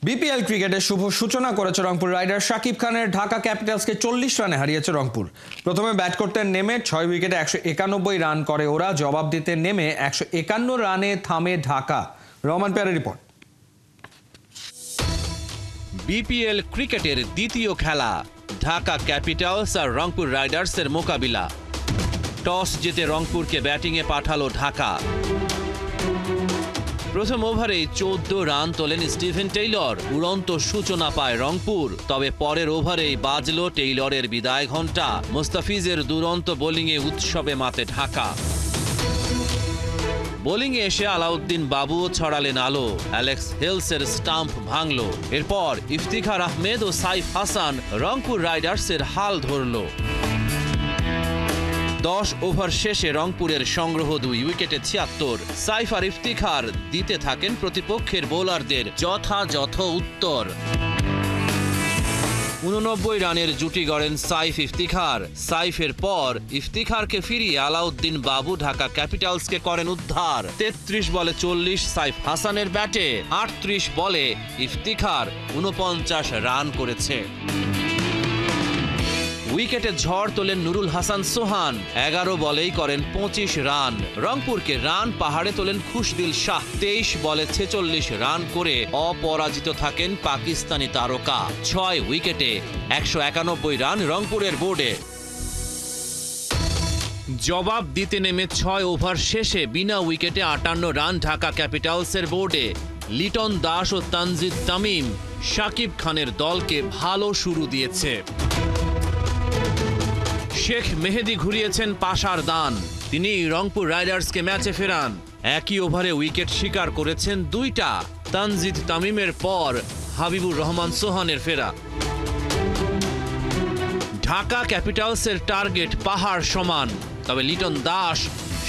BPL ক্রিকেটের শুভ সূচনা করেছে রংপুর রাইডার্স। শাকিব খানের ঢাকা ক্যাপিটালসকে 40 রানে হারিয়েছে রংপুর। প্রথমে ব্যাট করতে নেমে 6 উইকেটে 191 রান করে ওরা। জবাব দিতে নেমে 151 রানে থামে ঢাকা। রহমান পেয়ারের রিপোর্ট। বিপিএল ক্রিকেটের দ্বিতীয় খেলা, ঢাকা ক্যাপিটালস আর রংপুর রাইডার্সের মোকাবিলা। টস জিতে রংপুরকে ব্যাটিংয়ে পাঠালো ঢাকা। প্রথম ওভারেই 14 রান তোলেন স্টিভেন টেইলর। উড়ন্ত সূচনা পায় রংপুর, তবে পরের ওভারেই বাজলো টেইলরের বিদায় ঘণ্টা। মোস্তাফিজের দুরন্ত বোলিংয়ে উৎসবে মাতে ঢাকা। বোলিংয়ে এসে আলাউদ্দিন বাবুও ছড়ালেন আলো। অ্যালেক্স হেলসের স্টাম্প ভাঙল। এরপর ইফতিখার আহমেদ ও সাইফ হাসান রংপুর রাইডার্সের হাল ধরল। 10 ওভার শেষে রংপুরের সংগ্রহ 2 উইকেটে 76। সাইফ আর ইফতিখার দিতে থাকেন প্রতিপক্ষের বোলারদের যথাযথ উত্তর। 89 রানের জুটি গড়েন সাইফ ইফতিখার। সাইফের পর ইফতিখারকে ফিরিয়ে আলাউদ্দিন বাবু ঢাকা ক্যাপিটালসকে করেন উদ্ধার। 33 বলে 40 সাইফ হাসানের ব্যাটে। 38 বলে ইফতিখার 49 রান করেছে। উইকেটে ঝড় তোলেন নুরুল হাসান সোহান। 11 বলেই করেন 25 রান। রংপুরকে রান পাহাড়ে তোলেন খুশদিল শাহ। 23 বলে 46 রান করে অপরাজিত থাকেন পাকিস্তানি তারকা। 6 উইকেটে 191 রান রংপুরের বোর্ডে। জবাব দিতে নেমে 6 ওভার শেষে বিনা উইকেটে 58 রান ঢাকা ক্যাপিটালসের বোর্ডে। লিটন দাস ও তানজিদ তামিম শাকিব খানের দলকে ভালো শুরু দিয়েছে। শেখ মেহেদী ঘুরিয়েছেন পাশার দান। তিনি রংপুর রাইডার্সকে ম্যাচে ফেরান। একই ওভারে উইকেট শিকার করেছেন 2টা। তানজিদ তামিমের পর হাবিবুর রহমান সোহানের ফেরা। ঢাকা ক্যাপিটালসের টার্গেট পাহাড় সমান, তবে লিটন দাস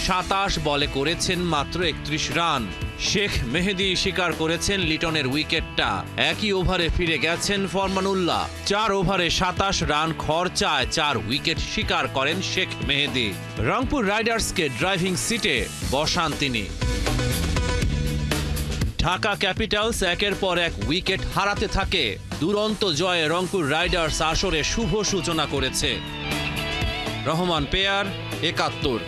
27 বলে করেছেন মাত্র 31 রান। শেখ মেহেদী শিকার করেছেন লিটনের উইকেটটা। একই ওভারে ফিরে গেছেন ফরমানুল্লাহ। 4 ওভারে 27 রান খরচায় 4 উইকেট শিকার করেন শেখ মেহেদী। রংপুর রাইডার্সকে ড্রাইভিং সিটে বসান তিনি। ঢাকা ক্যাপিটালস একের পর এক উইকেট হারাতে থাকে। দুরন্ত জয়ে রংপুর রাইডার্স আসরে শুভ সূচনা করেছে। রহমান পেয়ার, 71।